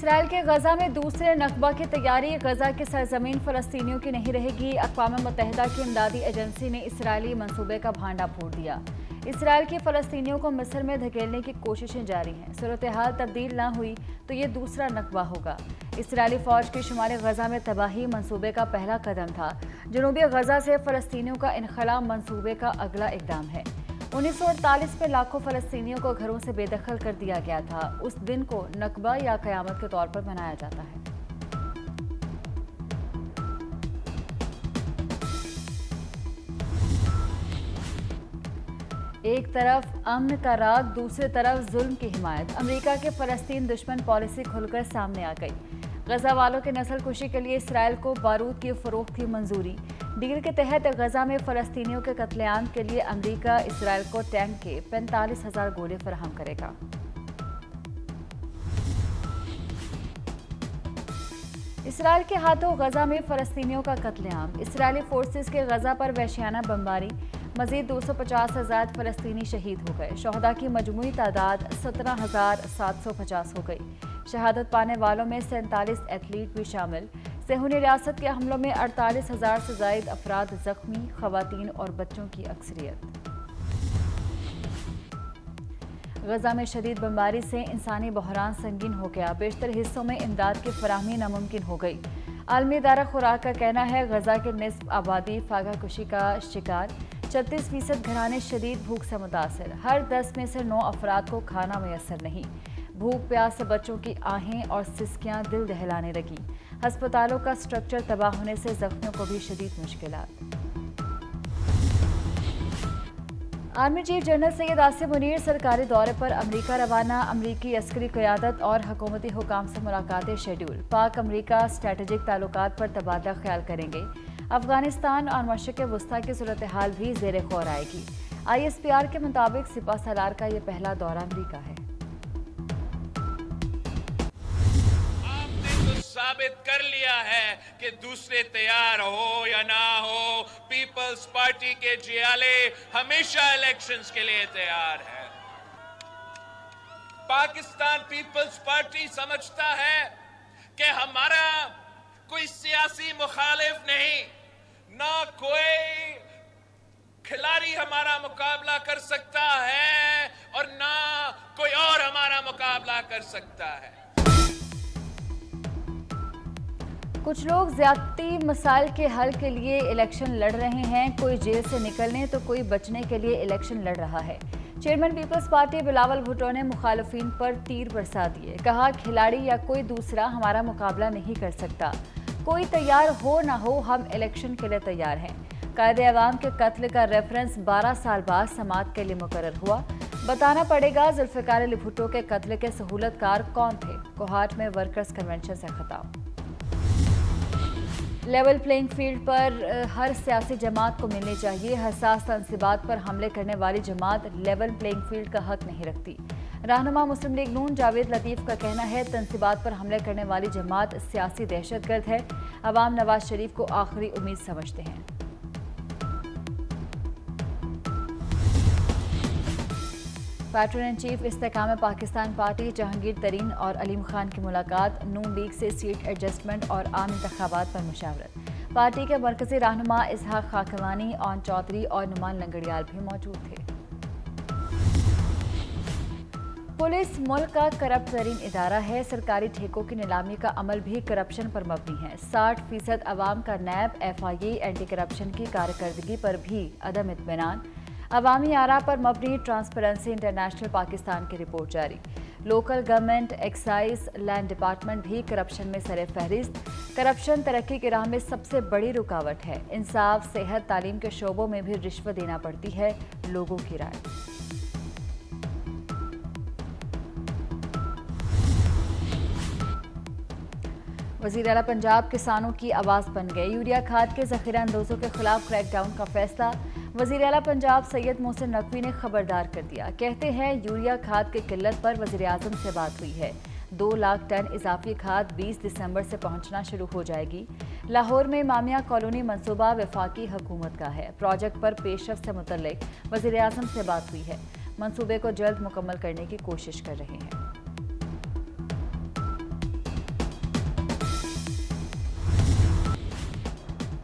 اسرائیل کے غزہ میں دوسرے نکبہ کی تیاری غزہ کی سرزمین فلسطینیوں کی نہیں رہے گی۔ اقوام متحدہ کی امدادی ایجنسی نے اسرائیلی منصوبے کا بھانڈا پھوڑ دیا۔ اسرائیل کی فلسطینیوں کو مصر میں دھکیلنے کی کوششیں جاری ہیں۔ صورتحال تبدیل نہ ہوئی تو یہ دوسرا نکبہ ہوگا۔ اسرائیلی فوج کی شمال غزہ میں تباہی منصوبے کا پہلا قدم تھا۔ جنوبی غزہ سے فلسطینیوں کا انخلاء منصوبے کا اگلا اقدام ہے۔ 1948 میں لاکھوں فلسطینیوں کو گھروں سے بے دخل کر دیا گیا تھا۔ اس دن کو نکبہ یا قیامت کے طور پر منایا جاتا ہے۔ ایک طرف امن کا راگ، دوسری طرف ظلم کی حمایت۔ امریکہ کے فلسطین دشمن پالیسی کھل کر سامنے آ گئی۔ غزہ والوں کے نسل کشی کے لیے اسرائیل کو بارود کی فروخت کی منظوری۔ ڈیل کے تحت غزہ میں فلسطینیوں کے قتل عام کے لیے امریکہ اسرائیل کو ٹینک کے 45,000 گولے فراہم کرے گا۔ اسرائیل کے ہاتھوں غزہ میں فلسطینیوں کا قتل عام۔ اسرائیلی فورسز کے غزہ پر وحشیانہ بمباری، مزید 250 سے زائد فلسطینی شہید ہو گئے۔ شہداء کی مجموعی تعداد 17,750 ہو گئی۔ شہادت پانے والوں میں 47 ایتھلیٹ بھی شامل۔ صہیونی ریاست کے حملوں میں 48,000 سے زائد افراد زخمی، خواتین اور بچوں کی اکثریت۔ غزہ میں شدید بمباری سے انسانی بحران سنگین ہو گیا۔ بیشتر حصوں میں امداد کی فراہمی ناممکن ہو گئی۔ عالمی ادارہ خوراک کا کہنا ہے غزہ کے نصف آبادی فاقہ کشی کا شکار۔ 36% گھرانے شدید بھوک سے متاثر۔ ہر 10 میں سے 9 افراد کو کھانا میسر نہیں۔ بھوک پیاس سے بچوں کی آہیں اور سسکیاں دل دہلانے لگی۔ ہسپتالوں کا سٹرکچر تباہ ہونے سے زخمیوں کو بھی شدید مشکلات۔ آرمی چیف جنرل سید آصف منیر سرکاری دورے پر امریکہ روانہ۔ امریکی عسکری قیادت اور حکومتی حکام سے ملاقاتیں شیڈول۔ پاک امریکہ اسٹریٹجک تعلقات پر تبادلہ خیال کریں گے۔ افغانستان اور مشرق وسطیٰ کی صورتحال بھی زیر غور آئے گی۔ ISPR کے مطابق سپہ سالار کا یہ پہلا دورہ امریکہ ہے۔ ثابت کر لیا ہے کہ دوسرے تیار ہو یا نہ ہو، پیپلز پارٹی کے جیالے ہمیشہ الیکشنز کے لیے تیار ہے۔ پاکستان پیپلز پارٹی سمجھتا ہے کہ ہمارا کوئی سیاسی مخالف نہیں، نہ کوئی کھلاڑی ہمارا مقابلہ کر سکتا ہے اور نہ کوئی اور ہمارا مقابلہ کر سکتا ہے۔ کچھ لوگ زیادتی مسائل کے حل کے لیے الیکشن لڑ رہے ہیں۔ کوئی جیل سے نکلنے تو کوئی بچنے کے لیے الیکشن لڑ رہا ہے۔ چیئرمین پیپلز پارٹی بلاول بھٹو نے مخالفین پر تیر برسا دیے۔ کہا کھلاڑی یا کوئی دوسرا ہمارا مقابلہ نہیں کر سکتا۔ کوئی تیار ہو نہ ہو ہم الیکشن کے لیے تیار ہیں۔ قائد اعوام کے قتل کا ریفرنس 12 سال بعد سماعت کے لیے مقرر ہوا۔ بتانا پڑے گا ذوالفقار علی بھٹو کے قتل کے سہولت کار کون تھے۔ کوہاٹ میں ورکرز کنونشن سے خطاب۔ لیول پلینگ فیلڈ پر ہر سیاسی جماعت کو ملنی چاہیے۔ حساس تنصیبات پر حملے کرنے والی جماعت لیول پلینگ فیلڈ کا حق نہیں رکھتی۔ رہنما مسلم لیگ نون جاوید لطیف کا کہنا ہے تنصیبات پر حملے کرنے والی جماعت سیاسی دہشت گرد ہے۔ عوام نواز شریف کو آخری امید سمجھتے ہیں۔ پیٹرن ان چیف استحکام پاکستان پارٹی جہانگیر ترین اور علیم خان کی ملاقات۔ نون لیگ سے سیٹ ایڈجسٹمنٹ اور عام انتخابات پر مشاورت۔ پارٹی کے مرکزی رہنما اسحاق خاکوانی، اون چودھری اور نعمان لنگڑیال بھی موجود تھے۔ پولیس ملک کا کرپٹ ترین ادارہ ہے۔ سرکاری ٹھیکوں کی نیلامی کا عمل بھی کرپشن پر مبنی ہے۔ 60% عوام کا نیب FIA اینٹی کرپشن کی کارکردگی پر بھی عدم اطمینان۔ عوامی آراء پر مبنی ٹرانسپیرنسی انٹرنیشنل پاکستان کی رپورٹ جاری۔ Local government, excise, land department بھی کرپشن میں سر فہرست۔ کرپشن ترقی کی راہ میں سب سے بڑی رکاوٹ ہے۔ انصاف، صحت، تعلیم کے شعبوں میں بھی رشوت دینا پڑتی ہے، لوگوں کی رائے۔ وزیر اعلیٰ پنجاب کسانوں کی آواز بن گئے۔ یوریا کھاد کے ذخیرہ اندوزوں کے خلاف کریک ڈاؤن کا فیصلہ۔ وزیر اعلیٰ پنجاب سید محسن نقوی نے خبردار کر دیا۔ کہتے ہیں یوریا کھاد کی قلت پر وزیر اعظم سے بات ہوئی ہے۔ 2 لاکھ ٹن اضافی کھاد 20 دسمبر سے پہنچنا شروع ہو جائے گی۔ لاہور میں مامیہ کالونی منصوبہ وفاقی حکومت کا ہے۔ پروجیکٹ پر پیش رفت سے متعلق وزیر اعظم سے بات ہوئی ہے۔ منصوبے کو جلد مکمل کرنے کی کوشش کر رہے ہیں۔